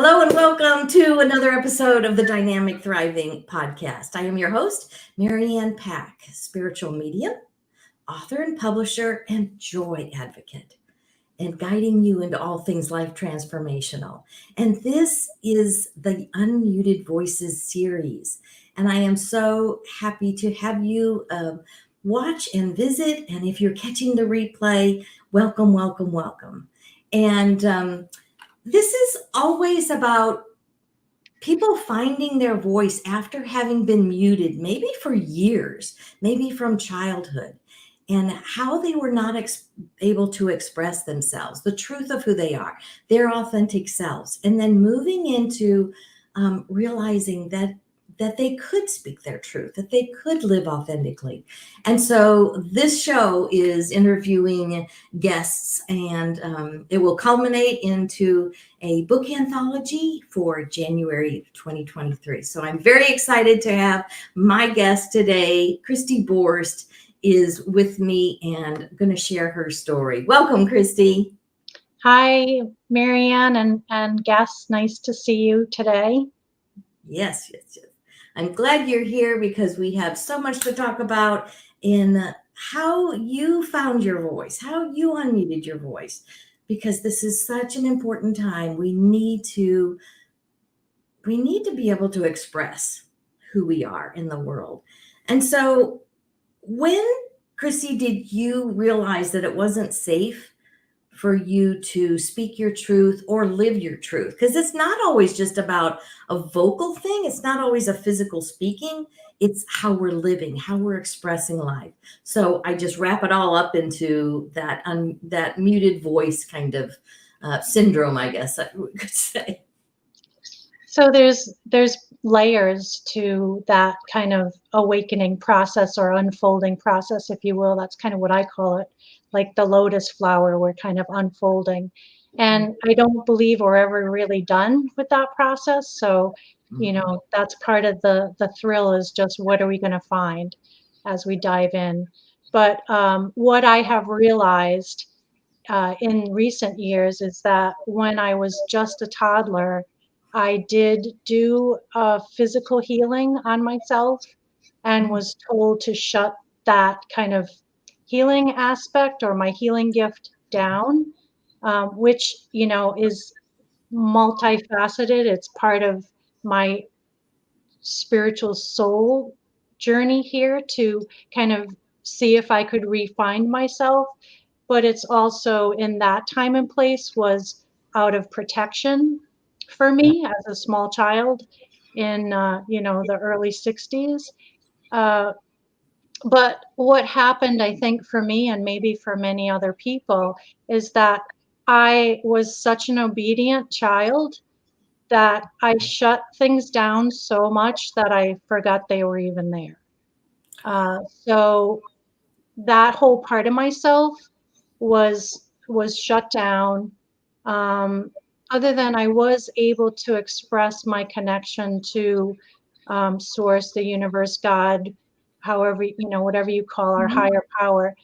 Hello and welcome to another episode of the Dynamic Thriving Podcast. I am your host, Marianne Pack, spiritual medium, author and publisher, and joy advocate, and guiding you into all things life transformational. And this is the Unmuted Voices series. And I am so happy to have you watch and visit. And if you're catching the replay, welcome, welcome, welcome. And this is always about people finding their voice after having been muted, maybe for years, maybe from childhood, and how they were not able to express themselves, the truth of who they are, their authentic selves, and then moving into realizing that they could speak their truth, that they could live authentically. And so this show is interviewing guests, and it will culminate into a book anthology for January 2023. So I'm very excited to have my guest today. Kristi Borst is with me and going to share her story. Welcome, Kristi. Hi, Marianne and guests. Nice to see you today. Yes. I'm glad you're here because we have so much to talk about in how you found your voice, how you unmuted your voice, because this is such an important time. We need to be able to express who we are in the world. And so when, Kristi, did you realize that it wasn't safe for you to speak your truth or live your truth? Because it's not always just about a vocal thing. It's not always a physical speaking. It's how we're living, how we're expressing life. So I just wrap it all up into that muted voice kind of syndrome, I guess I could say. So there's layers to that kind of awakening process or unfolding process, if you will. That's kind of what I call it, like the lotus flower. We're kind of unfolding. And I don't believe we're ever really done with that process. So, that's part of the thrill, is just what are we going to find as we dive in. But what I have realized in recent years is that when I was just a toddler, I did do physical healing on myself and was told to shut that kind of healing aspect or my healing gift down, which, is multifaceted. It's part of my spiritual soul journey here to kind of see if I could refine myself. But it's also, in that time and place, was out of protection for me as a small child in the early 60s. But what happened, I think, for me and maybe for many other people, is that I was such an obedient child that I shut things down so much that I forgot they were even there. So that whole part of myself was shut down. Other than I was able to express my connection to source, the universe, God, however, whatever you call our higher power,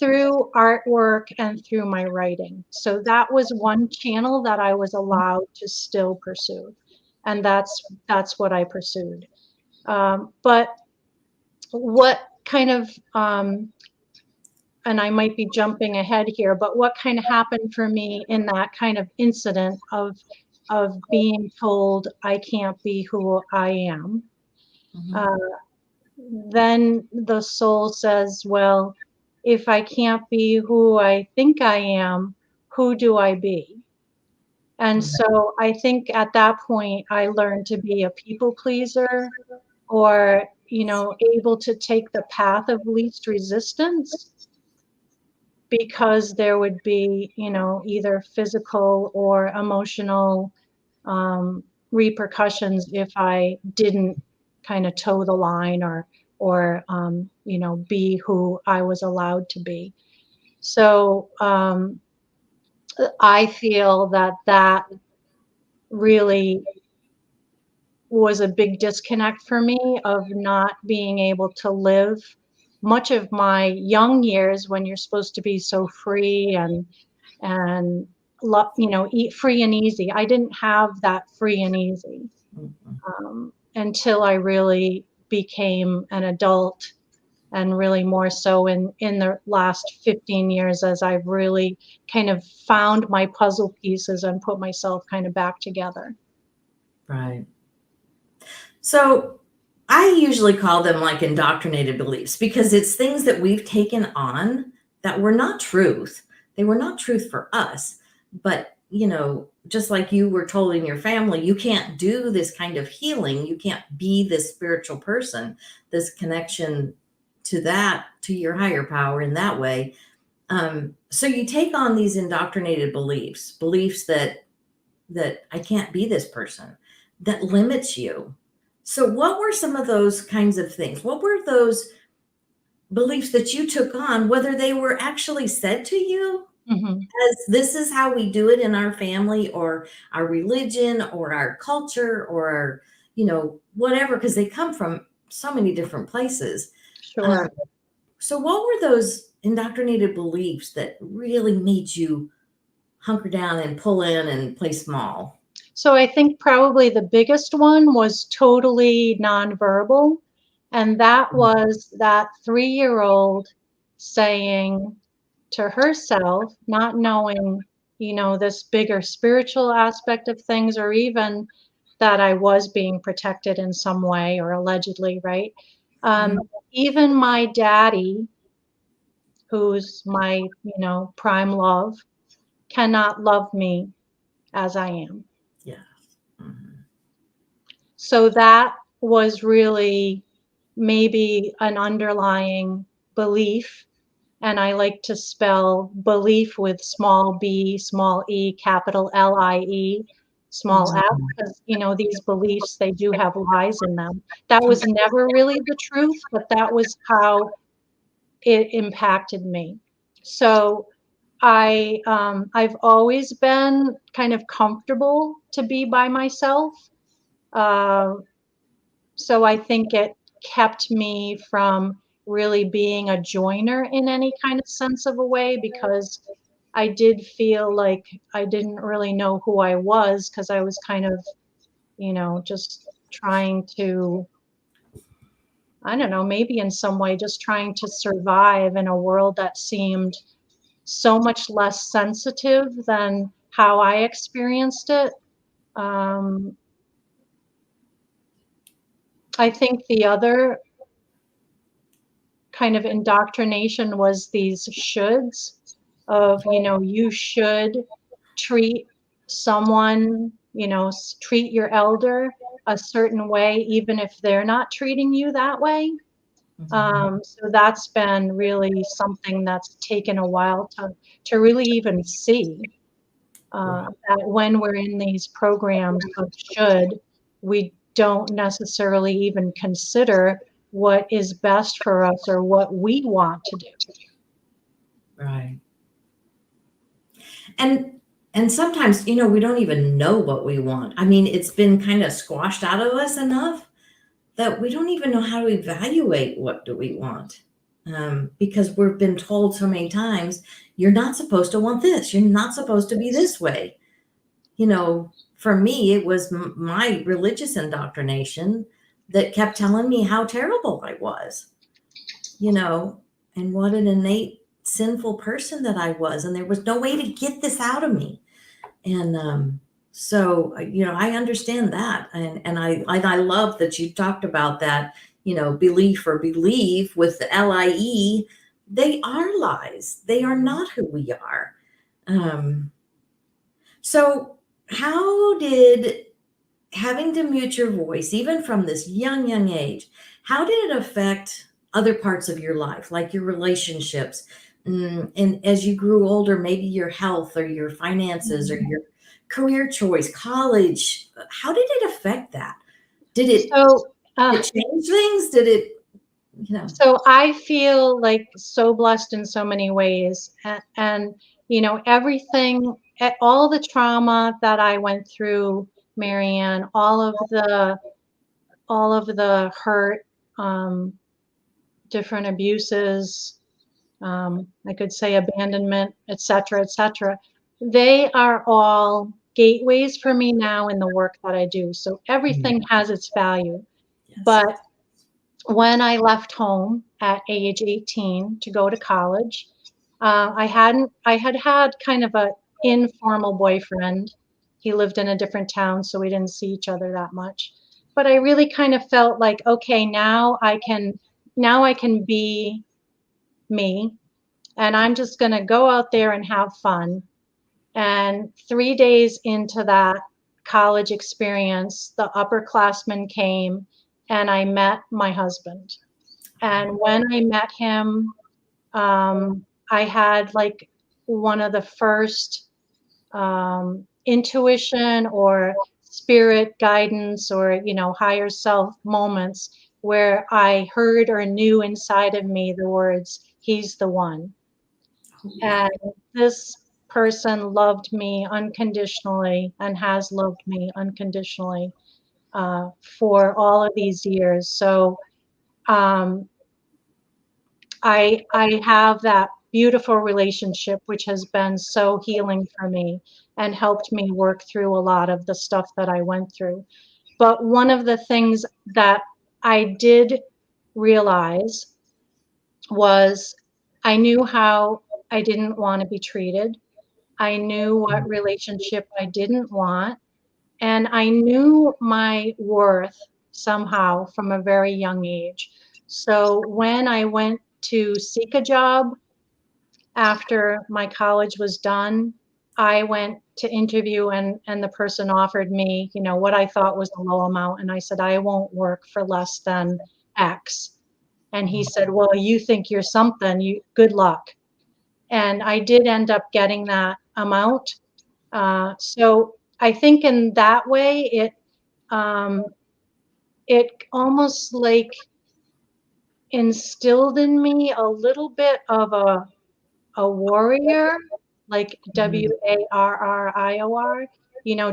through artwork and through my writing. So that was one channel that I was allowed to still pursue. And that's what I pursued. But what kind of, and I might be jumping ahead here, but what kind of happened for me in that kind of incident of being told I can't be who I am? Then the soul says, well, if I can't be who I think I am, who do I be? And so I think at that point, I learned to be a people pleaser, or, able to take the path of least resistance, because there would be, either physical or emotional repercussions if I didn't kind of toe the line or be who I was allowed to be. So I feel that really was a big disconnect for me, of not being able to live much of my young years, when you're supposed to be so free and eat free and easy. I didn't have that free and easy until I really became an adult, and really more so in the last 15 years, as I've really kind of found my puzzle pieces and put myself kind of back together. Right. So I usually call them like indoctrinated beliefs, because it's things that we've taken on that were not truth. They were not truth for us. But, just like you were told in your family, you can't do this kind of healing. You can't be this spiritual person, this connection to your higher power in that way. So you take on these indoctrinated beliefs that I can't be this person, that limits you. So what were some of those kinds of things? What were those beliefs that you took on, whether they were actually said to you Mm-hmm. as this is how we do it in our family or our religion or our culture or our, whatever, because they come from so many different places. Sure. So what were those indoctrinated beliefs that really made you hunker down and pull in and play small? So I think probably the biggest one was totally nonverbal. And that was that 3-year-old saying to herself, not knowing, this bigger spiritual aspect of things, or even that I was being protected in some way, or allegedly, right? Even my daddy, who's my, prime love, cannot love me as I am. Yeah. Mhm. So that was really maybe an underlying belief. And I like to spell belief with small b, small e, capital LIE, small f, Mhm. because, these beliefs, they do have lies in them. That was never really the truth, but that was how it impacted me. So I've always been kind of comfortable to be by myself. Uh, so I think it kept me from really being a joiner in any kind of sense of a way, because I did feel like I didn't really know who I was, because I was kind of, just trying to, I don't know, maybe in some way just trying to survive in a world that seemed so much less sensitive than how I experienced it. Um, I think the other kind of indoctrination was these shoulds of, you should treat someone, treat your elder a certain way, even if they're not treating you that way. Mhm. So that's been really something that's taken a while to really even see, Right. that when we're in these programs of should, we don't necessarily even consider what is best for us or what we want to do. Right. And sometimes, we don't even know what we want. I mean, it's been kind of squashed out of us enough that we don't even know how to evaluate what do we want. Because we've been told so many times, you're not supposed to want this. You're not supposed to be this way. For me, it was my religious indoctrination that kept telling me how terrible I was, and what an innate sinful person that I was. And there was no way to get this out of me. And so, I understand that. And I love that you talked about that, belief or believe with the LIE. They are lies. They are not who we are. Um, so, how did having to mute your voice, even from this young, young age, how did it affect other parts of your life, like your relationships? And as you grew older, maybe your health or your finances or your career choice, college, how did it affect that? Did So, it change things? Did it, you know? so I feel like so blessed in so many ways, and everything, all the trauma that I went through, Marianne, all of the hurt, um, different abuses, I could say abandonment, et cetera, et cetera. they are all gateways for me now in the work that I do. So everything has its value. Yes. But when I left home at age 18 to go to college, I had kind of a informal boyfriend. He lived in a different town, so we didn't see each other that much. But I really kind of felt like, okay, now I can be me, and I'm just going to go out there and have fun. And 3 days into that college experience, the upperclassmen came and I met my husband. And when I met him, I had like one of the first intuition or spirit guidance or, higher self moments where I heard or knew inside of me the words, he's the one. And this person loved me unconditionally and has loved me unconditionally for all of these years. So um, I have that beautiful relationship, which has been so healing for me and helped me work through a lot of the stuff that I went through. But one of the things that I did realize was I knew how I didn't want to be treated. I knew what relationship I didn't want, and I knew my worth somehow from a very young age. So when I went to seek a job after my college was done, I went to interview and the person offered me, what I thought was a low amount. And I said, I won't work for less than X. And he said, well, you think you're something, good luck. And I did end up getting that amount. So I think in that way, um, it almost like instilled in me a little bit of a warrior, like WARRIOR,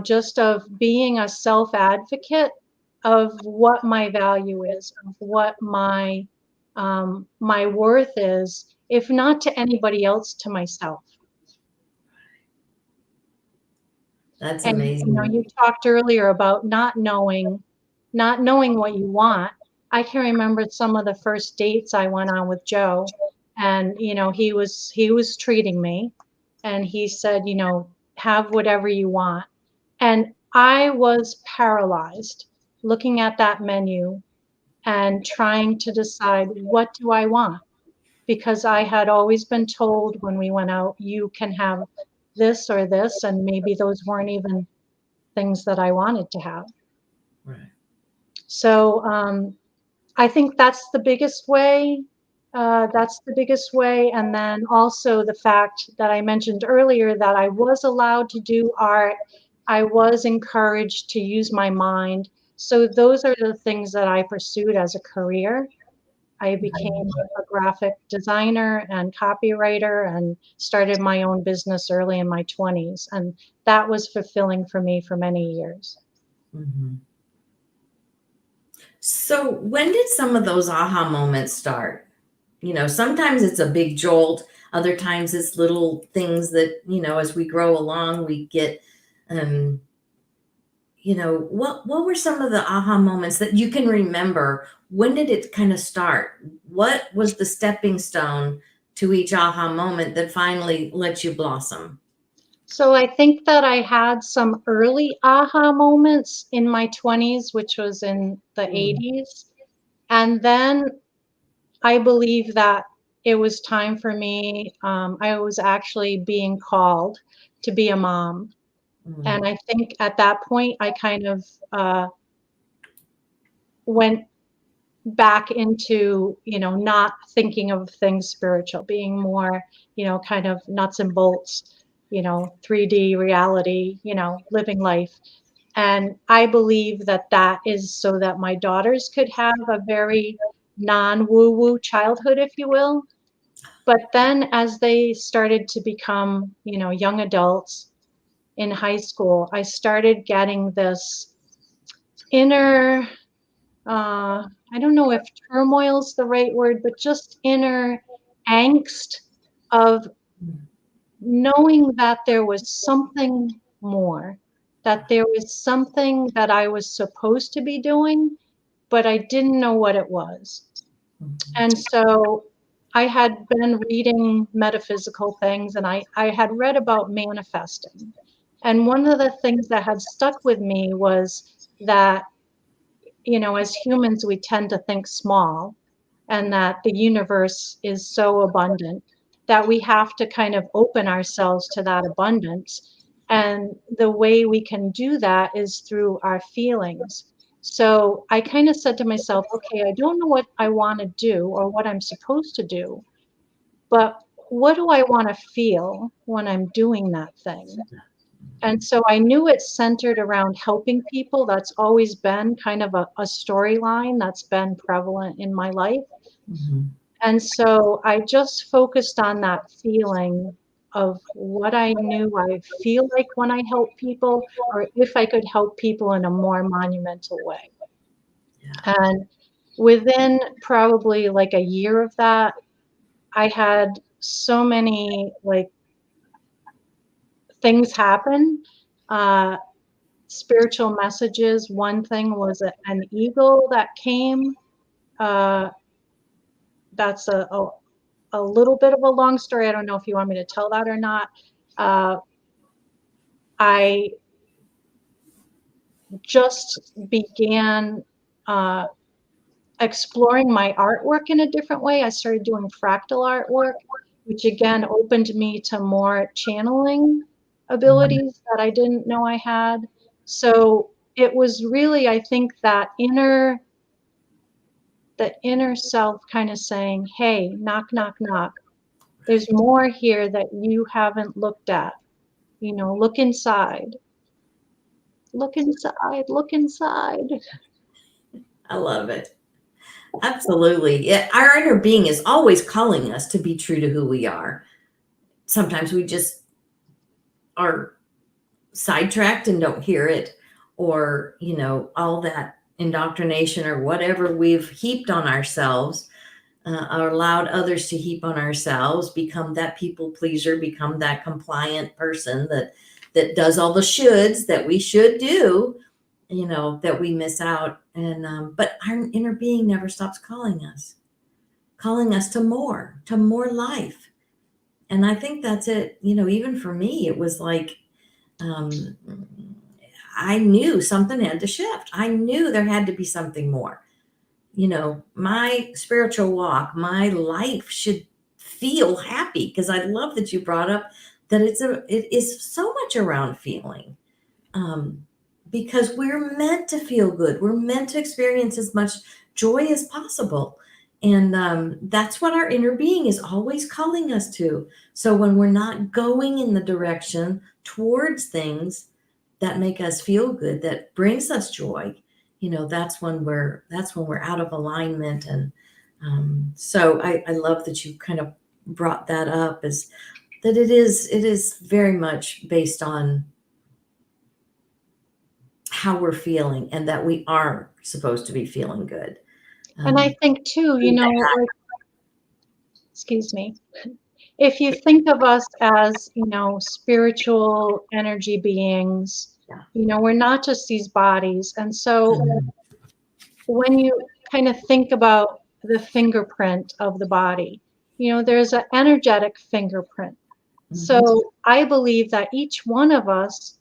just of being a self advocate of what my value is, of what my worth is, if not to anybody else, to myself. That's And amazing. you talked earlier about not knowing what you want. I can remember some of the first dates I went on with Joe, and he was treating me, and he said, have whatever you want. And I was paralyzed looking at that menu and trying to decide, what do I want? Because I had always been told when we went out, you can have this or this, and maybe those weren't even things that I wanted to have. Right. So I think that's the biggest way. And then also the fact that I mentioned earlier that I was allowed to do art. I was encouraged to use my mind. So those are the things that I pursued as a career. I became a graphic designer and copywriter and started my own business early in my 20s. And that was fulfilling for me for many years. Mm-hmm. So when did some of those aha moments start? Sometimes it's a big jolt. Other times it's little things that, as we grow along, we get, um, what were some of the aha moments that you can remember? When did it kind of start? What was the stepping stone to each aha moment that finally let you blossom? So I think that I had some early aha moments in my 20s, which was in the Mm, 80s. And then I believe that it was time for me. I was actually being called to be a mom. mm, And I think at that point, I kind of went back into, not thinking of things spiritual, being more, kind of nuts and bolts, 3D reality, living life. And I believe that that is so that my daughters could have a very non woo woo childhood, if you will. But then as they started to become, young adults in high school, I started getting this inner, I don't know if turmoil is the right word, but just inner angst of mm. knowing that there was something more, that there was something that I was supposed to be doing, but I didn't know what it was. And so I had been reading metaphysical things, and I had read about manifesting. And one of the things that had stuck with me was that, as humans, we tend to think small, and that the universe is so abundant that we have to kind of open ourselves to that abundance. And the way we can do that is through our feelings. So I kind of said to myself, okay, I don't know what I want to do or what I'm supposed to do, but what do I want to feel when I'm doing that thing? And so I knew it's centered around helping people. That's always been kind of a storyline that's been prevalent in my life. Mm-hmm. And so I just focused on that feeling of what I knew I feel like when I help people, or if I could help people in a more monumental way. Yeah. And within probably like a year of that, I had so many like things happen. Spiritual messages. One thing was an eagle that came. Uh, that's a little bit of a long story. I don't know if you want me to tell that or not. I just began exploring my artwork in a different way. I started doing fractal artwork, which again opened me to more channeling abilities that I didn't know I had. So it was really, I think, the inner self kind of saying, hey, knock, knock, knock. There's more here that you haven't looked at. Look inside. Look inside. Look inside. I love it. Absolutely. Yeah, our inner being is always calling us to be true to who we are. Sometimes we just are sidetracked and don't hear it, or, all that indoctrination or whatever we've heaped on ourselves, or allowed others to heap on ourselves, become that people pleaser, become that compliant person that does all the shoulds that we should do, that we miss out. And but our inner being never stops calling us to more life. And I think that's it. Even for me, it was like, um, I knew something had to shift. I knew there had to be something more. My spiritual walk, my life should feel happy, because I love that you brought up that it is so much around feeling. Um, because we're meant to feel good. We're meant to experience as much joy as possible. And that's what our inner being is always calling us to. So when we're not going in the direction towards things that make us feel good, that brings us joy, that's when we're out of alignment. And so I love that you kind of brought that up, is that it is very much based on how we're feeling, and that we are supposed to be feeling good. And I think too, like, excuse me, if you think of us as, spiritual energy beings, Yeah. we're not just these bodies. And so when you kind of think about the fingerprint of the body, there's an energetic fingerprint. So I believe that each one of us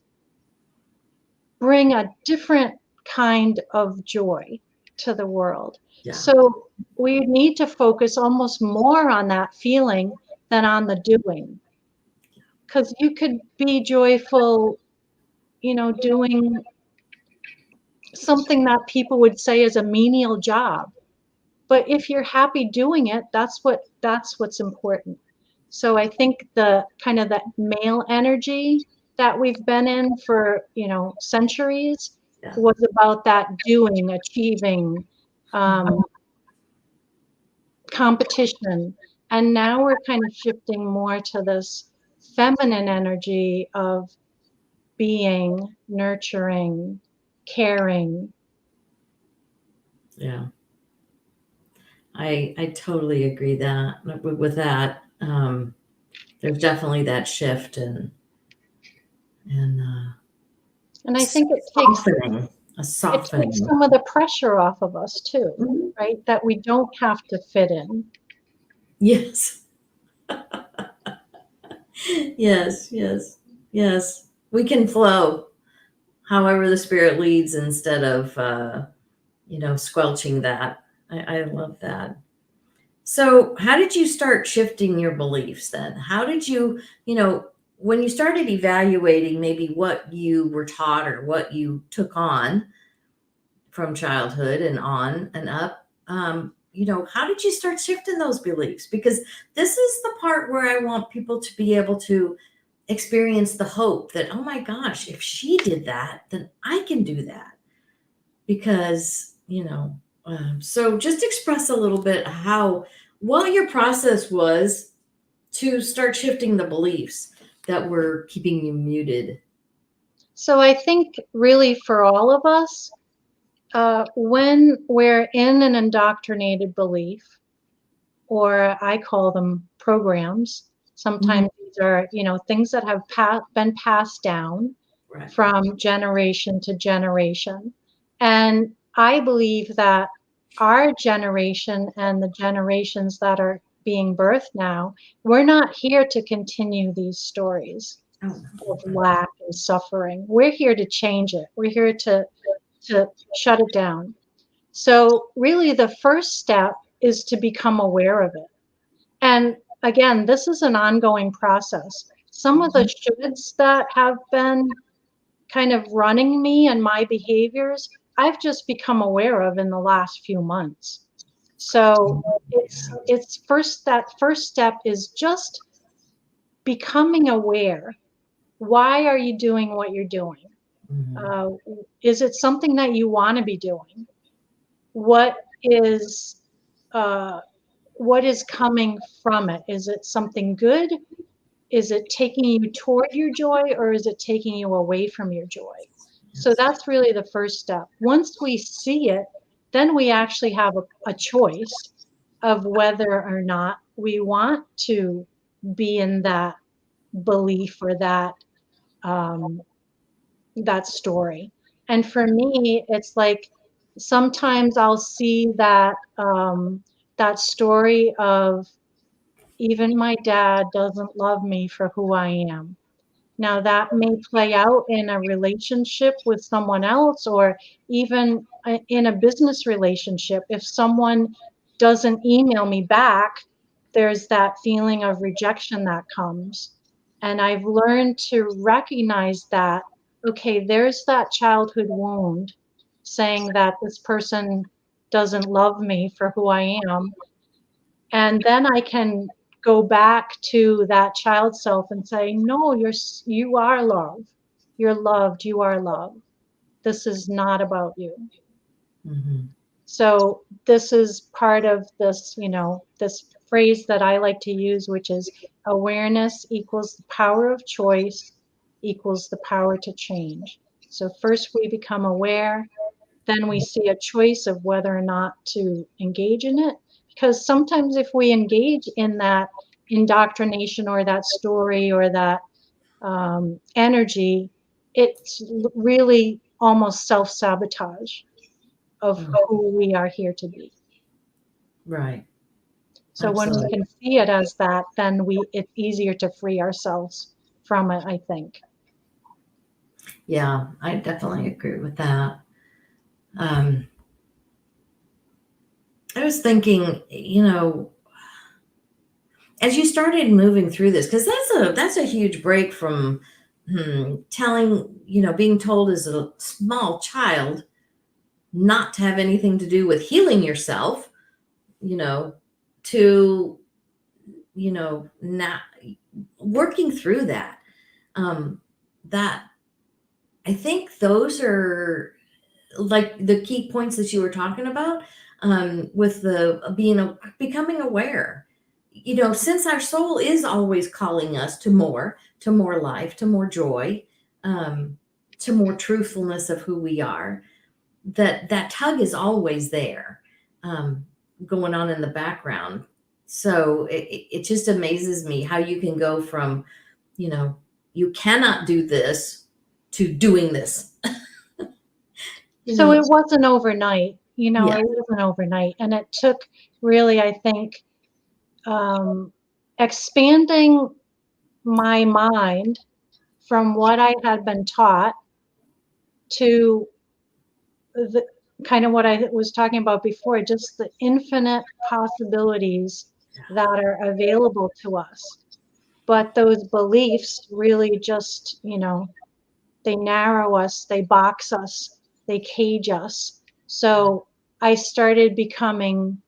bring a different kind of joy to the world. Yeah. So we need to focus almost more on that feeling than on the doing. Because you could be joyful, doing something that people would say is a menial job. But if you're happy doing it, that's what's important. So I think the kind of that male energy that we've been in for, centuries Yeah. was about that doing, achieving, competition. And now we're kind of shifting more to this feminine energy of being, nurturing, caring. Yeah. I totally agree with that. there's definitely that shift and I think it takes softening. some of the pressure off of us too, Mhm. right? That we don't have to fit in. Yes. Yes. We can flow however the spirit leads instead of, squelching that. I love that. So, how did you start shifting your beliefs then? How did you, when you started evaluating maybe what you were taught or what you took on from childhood and on and up, how did you start shifting those beliefs? Because this is the part where I want people to be able to experience the hope that, oh my gosh, if she did that, then I can do that. Because, so just express a little bit what your process was to start shifting the beliefs that were keeping you muted. So I think really for all of us, when we're in an indoctrinated belief, or I call them programs, sometimes these are, things that have been passed down Right. from generation to generation. And I believe that our generation and the generations that are being birthed now, we're not here to continue these stories Oh, of lack and suffering. We're here to change it. We're here to shut it down. So really the first step is to become aware of it. And again, this is an ongoing process. Some of the shoulds that have been kind of running me and my behaviors, I've just become aware of in the last few months. So that first step is just becoming aware. Why are you doing what you're doing? Uh, is it something that you want to be doing? What is uh, what is coming from it? Is it something good? Is it taking you toward your joy, or is it taking you away from your joy? So that's really the first step. Once we see it, then we actually have a choice of whether or not we want to be in that belief or um, that story. And for me, it's like sometimes I'll see that story of even my dad doesn't love me for who I am. Now, that may play out in a relationship with someone else or even in a business relationship. If someone doesn't email me back, there's that feeling of rejection that comes. And I've learned to recognize that, okay, there's that childhood wound saying that this person doesn't love me for who I am. And then I can go back to that child self and say, no, you are love. You're loved. You are loved. This is not about you. Mm-hmm. So this is part of this, this phrase that I like to use, which is awareness equals the power of choice equals the power to change. So first we become aware, then we see a choice of whether or not to engage in it. Because sometimes if we engage in that indoctrination or that story or that energy, it's really almost self-sabotage of who we are here to be. Right. So when we can see it as that, then it's easier to free ourselves from it, I think. Yeah, I definitely agree with that. I was thinking, as you started moving through this, because that's a huge break from being told as a small child not to have anything to do with healing yourself, to not working through that. That I think those are like the key points that you were talking about, with becoming aware. Since our soul is always calling us to more life, to more joy, to more truthfulness of who we are, that tug is always there, going on in the background. So it just amazes me how you can go from, you cannot do this to doing this. So it wasn't overnight, it Yeah. wasn't overnight. And it took really, I think, expanding my mind from what I had been taught to the kind of what I was talking about before, just the infinite possibilities that are available to us. But those beliefs really just, they narrow us, they box us, they cage us. So I started becoming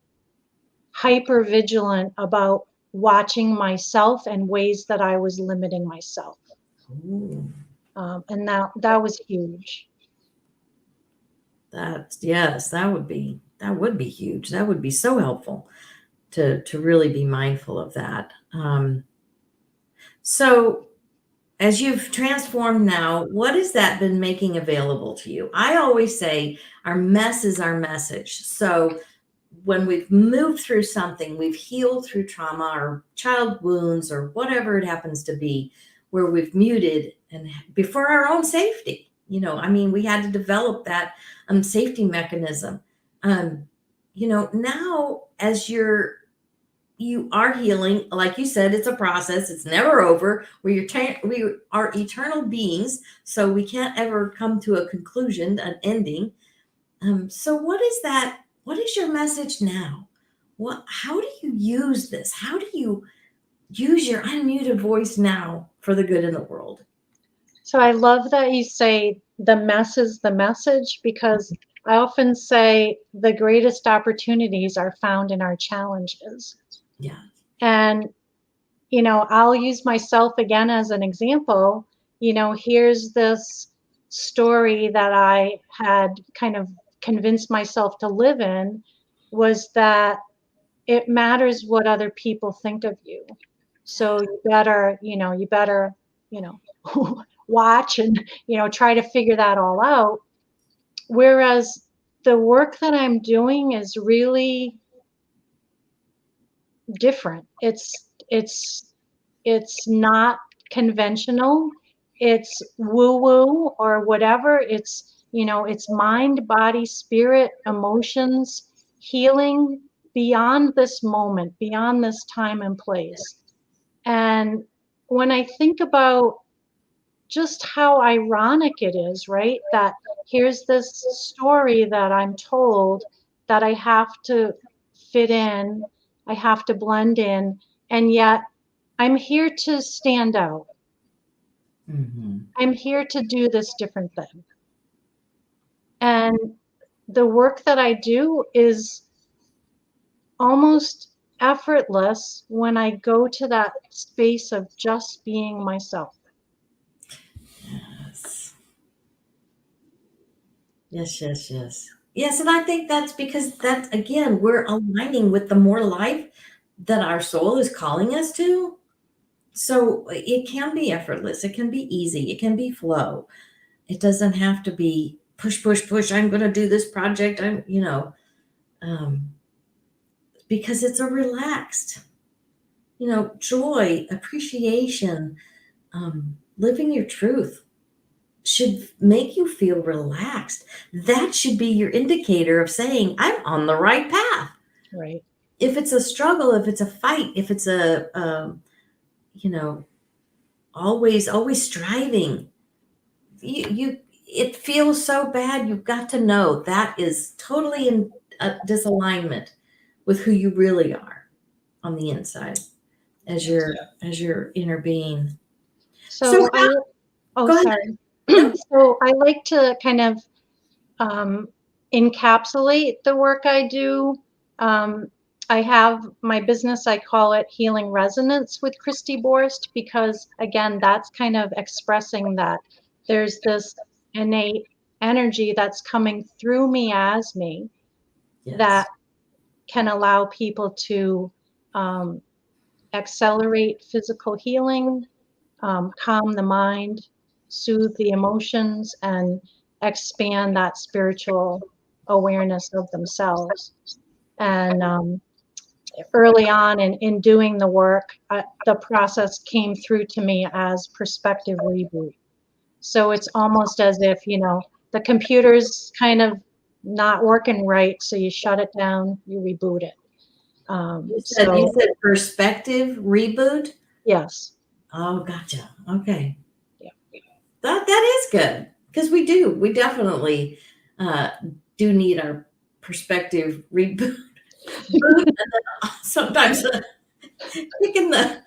hyper vigilant about watching myself and ways that I was limiting myself. Ooh, And that was huge. yes, that would be huge. That would be so helpful to really be mindful of that. So as you've transformed now, what has that been making available to you? I always say our mess is our message. So when we've moved through something, we've healed through trauma or child wounds or whatever it happens to be, where we've muted and before our own safety. We had to develop that safety mechanism. Now as you are healing, like you said, it's a process. It's never over. We are eternal beings, so we can't ever come to a conclusion, an ending. So what is that? What is your message now? How do you use this? How do you use your unmuted voice now for the good in the world? So I love that you say the mess is the message, because I often say the greatest opportunities are found in our challenges. Yeah. And, I'll use myself again as an example. Here's this story that I had kind of convinced myself to live in, was that it matters what other people think of you. So you better, you know, watch and, try to figure that all out. Whereas the work that I'm doing is really different. It's not conventional. It's woo woo or whatever. It's mind, body, spirit, emotions, healing beyond this moment, beyond this time and place. And when I think about just how ironic it is, right? That here's this story that I'm told that I have to fit in, I have to blend in, and yet I'm here to stand out. Mm-hmm. I'm here to do this different thing. And the work that I do is almost effortless when I go to that space of just being myself. Yes. Yes, yes, yes. Yes, and I think that's because that again, we're aligning with the more life that our soul is calling us to. So it can be effortless, it can be easy, it can be flow. It doesn't have to be push, push, push. I'm going to do this project. Um, because it's a relaxed, joy, appreciation, living your truth should make you feel relaxed. That should be your indicator of saying, I'm on the right path. Right. If it's a struggle, if it's a fight, if it's you know, always striving, it feels so bad. You've got to know that is totally in a disalignment with who you really are on the inside as your inner being. So So oh, go ahead. sorry. No. So I like to kind of um, encapsulate the work I do. Um, I have my business, I call it Healing Resonance with Kristi Borst, because again, that's kind of expressing that there's this innate energy that's coming through me as me that Yes. can allow people to um, accelerate physical healing, calm the mind, soothe the emotions, and expand that spiritual awareness of themselves. And early on in doing the work, the process came through to me as perspective reboot. So it's almost as if, the computer's kind of not working right. So you shut it down, you reboot it. You said perspective reboot? Yes. Oh, gotcha. Okay. Yeah. That is good, because we definitely do need our perspective reboot. Sometimes kicking the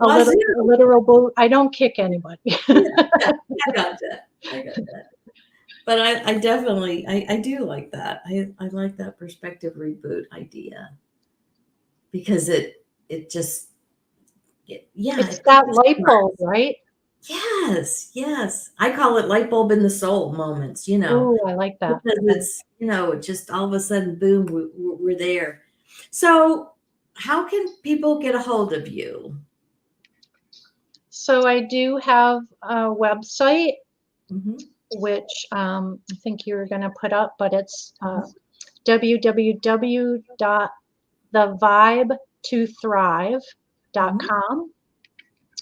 A literal boot. I don't kick anybody. Yeah, I got that. But I definitely I do like that. I like that perspective reboot idea, because it just It's that light bulb, right? Yes. I call it light bulb in the soul moments, Ooh, I like that. because it's, just all of a sudden, boom, we're there. So how can people get a hold of you? So I do have a website, Mm-hmm. which I think you were going to put up, but it's www.thevibetothrive.com.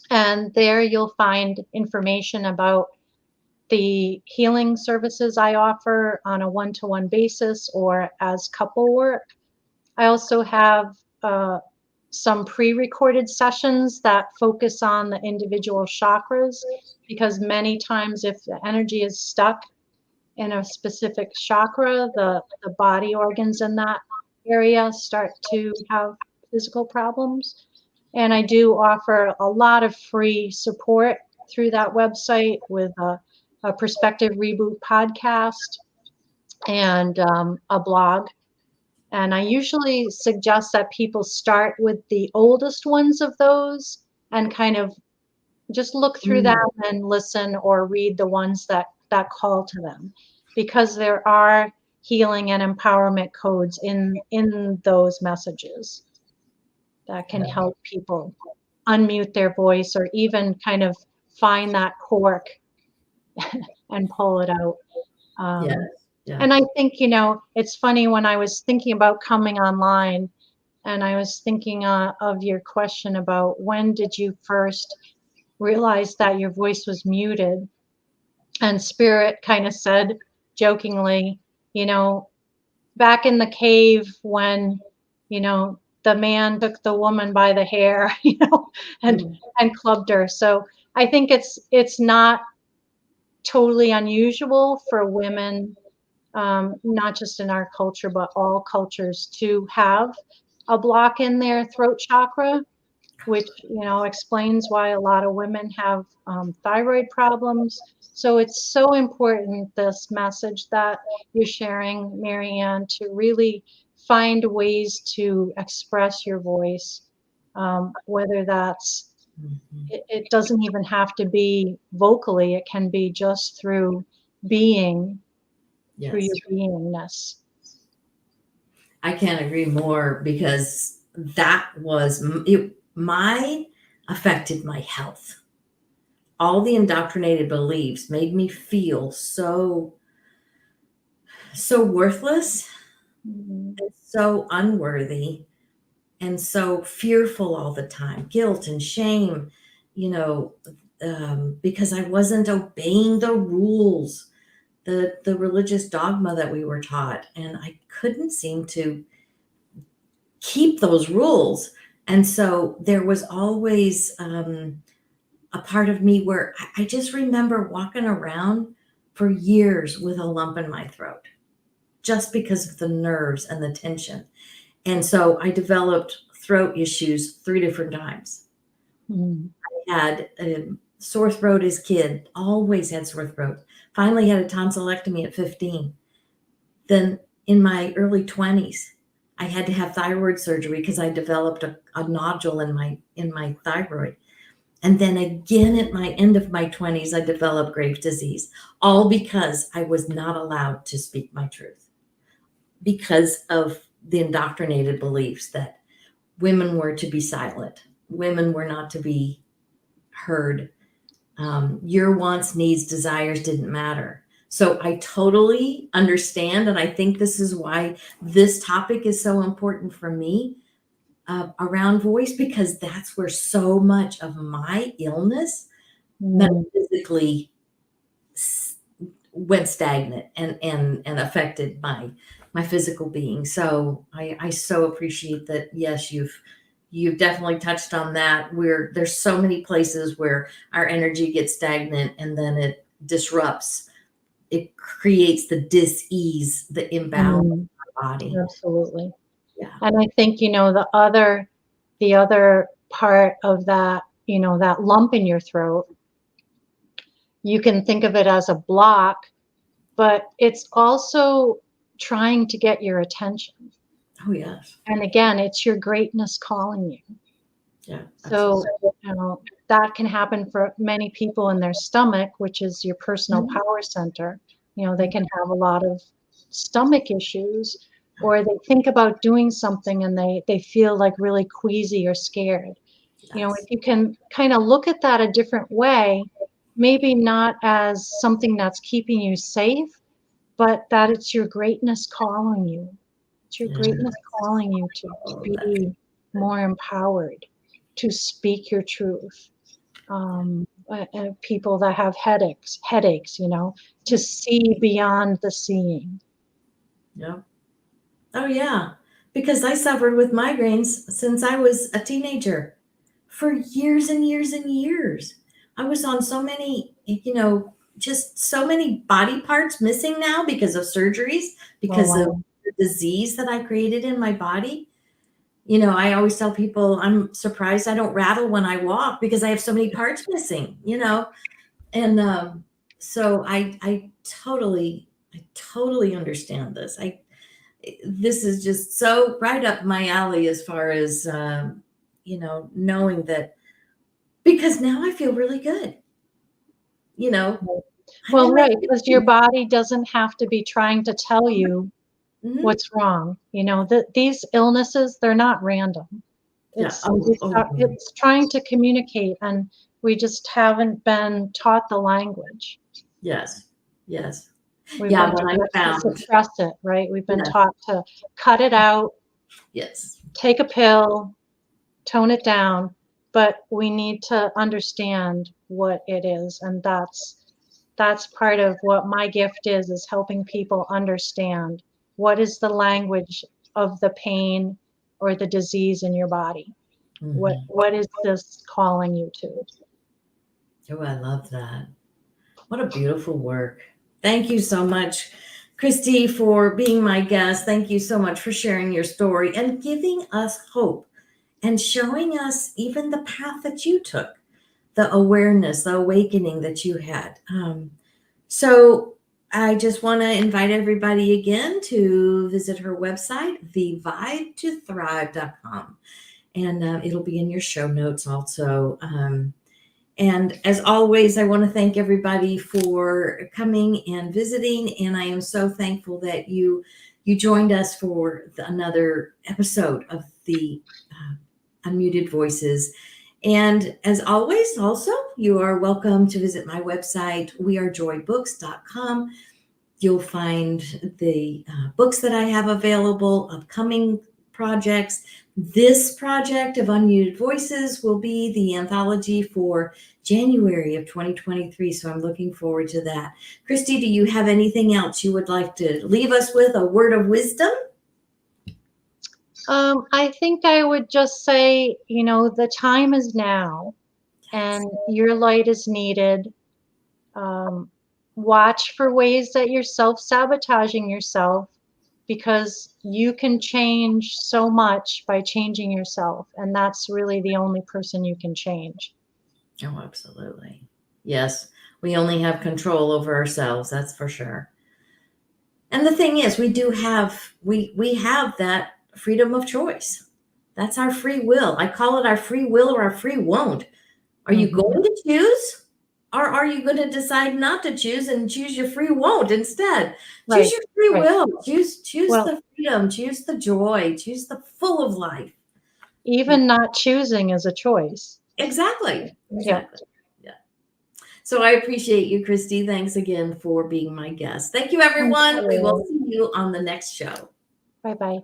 And there you'll find information about the healing services I offer on a one-to-one basis or as couple work. I also have some pre-recorded sessions that focus on the individual chakras, because many times if the energy is stuck in a specific chakra, the body organs in that area start to have physical problems. And I do offer a lot of free support through that website with a Perspective Reboot podcast and a blog. And I usually suggest that people start with the oldest ones of those and kind of just look through them and listen or read the ones that call to them, because there are healing and empowerment codes in those messages that can help people unmute their voice or even kind of find that cork and pull it out. Yeah. And I think, it's funny, when I was thinking about coming online and I was thinking of your question about when did you first realize that your voice was muted, and Spirit kind of said jokingly, back in the cave when, the man took the woman by the hair, and clubbed her. So I think it's not totally unusual for women, not just in our culture, but all cultures, to have a block in their throat chakra, which, explains why a lot of women have thyroid problems. So it's so important, this message that you're sharing, Marianne, to really find ways to express your voice, whether that's, it doesn't even have to be vocally, it can be just through being, through your beingness. I can't agree more, because that was affected my health. All the indoctrinated beliefs made me feel so worthless, so unworthy, and so fearful all the time, guilt and shame, because I wasn't obeying the rules, the religious dogma that we were taught, and I couldn't seem to keep those rules. And so there was always a part of me where I just remember walking around for years with a lump in my throat, just because of the nerves and the tension. And so I developed throat issues 3 different times. I had a sore throat as a kid, always had sore throat. Finally had a tonsillectomy at 15. Then in my early 20s, I had to have thyroid surgery because I developed a nodule in my thyroid. And then again at my end of my 20s, I developed Graves' disease, all because I was not allowed to speak my truth, because of the indoctrinated beliefs that women were to be silent, women were not to be heard. Your wants, needs, desires didn't matter. So I totally understand. And I think this is why this topic is so important for me, around voice, because that's where so much of my illness metaphysically went stagnant and affected my physical being. So I so appreciate that. Yes, you've definitely touched on that, where there's so many places where our energy gets stagnant and then it disrupts. It creates the dis-ease, the imbalance in our body. Absolutely. Yeah. And I think, the other part of that, that lump in your throat, you can think of it as a block, but it's also trying to get your attention. Oh, yes. And again, it's your greatness calling you. Yeah. So, Absolutely. that can happen for many people in their stomach, which is your personal power center. They can have a lot of stomach issues, or they think about doing something and they feel like really queasy or scared. Yes. If you can kind of look at that a different way, maybe not as something that's keeping you safe, but that it's your greatness calling you. It's your greatness calling you to be more empowered, to speak your truth. People that have headaches, to see beyond the seeing. Yeah. Oh, yeah. Because I suffered with migraines since I was a teenager for years and years and years. I was on so many, just so many body parts missing now because of surgeries, because of the disease that I created in my body. I always tell people I'm surprised I don't rattle when I walk because I have so many parts missing, and so I totally understand this. This is just so right up my alley as far as knowing that, because now I feel really good. Well, right, because your body doesn't have to be trying to tell you Mhm. what's wrong. These illnesses, they're not random. Yeah. It's trying to communicate, and we just haven't been taught the language. Yes. Yes. We've Yeah. been When I taught to found. suppress it, right? We've been Yes. taught to cut it out, Yes. take a pill, tone it down, but we need to understand what it is, and that's part of what my gift is helping people understand what is the language of the pain or the disease in your body. Mhm. What is this calling you to? Oh, I love that. What a beautiful work. Thank you so much, Kristi, for being my guest. Thank you so much for sharing your story and giving us hope and showing us even the path that you took, the awareness, the awakening that you had. So I just want to invite everybody again to visit her website, thevibetothrive.com. And it'll be in your show notes also. And as always, I want to thank everybody for coming and visiting. And I am so thankful that you joined us for another episode of the Unmuted Voices. And as always, also, you are welcome to visit my website, wearejoybooks.com. You'll find the books that I have available, upcoming projects. This project of Unmuted Voices will be the anthology for January of 2023. So I'm looking forward to that. Kristi, do you have anything else you would like to leave us with? A word of wisdom? I think I would just say, the time is now, and your light is needed. Watch for ways that you're self-sabotaging yourself, because you can change so much by changing yourself, and that's really the only person you can change. Oh, absolutely. Yes, we only have control over ourselves, that's for sure. And the thing is, we have that freedom of choice. That's our free will. I call it our free will or our free won't. Are you going to choose? Or are you going to decide not to choose and choose your free won't instead? Right, Choose your free right. will. Choose Well, the freedom. Choose the joy. Choose the full of life. even not choosing is a choice. Exactly. Yeah. Yeah. So I appreciate you, Kristi. Thanks again for being my guest. Thank you, everyone. We will see you on the next show. Bye-bye.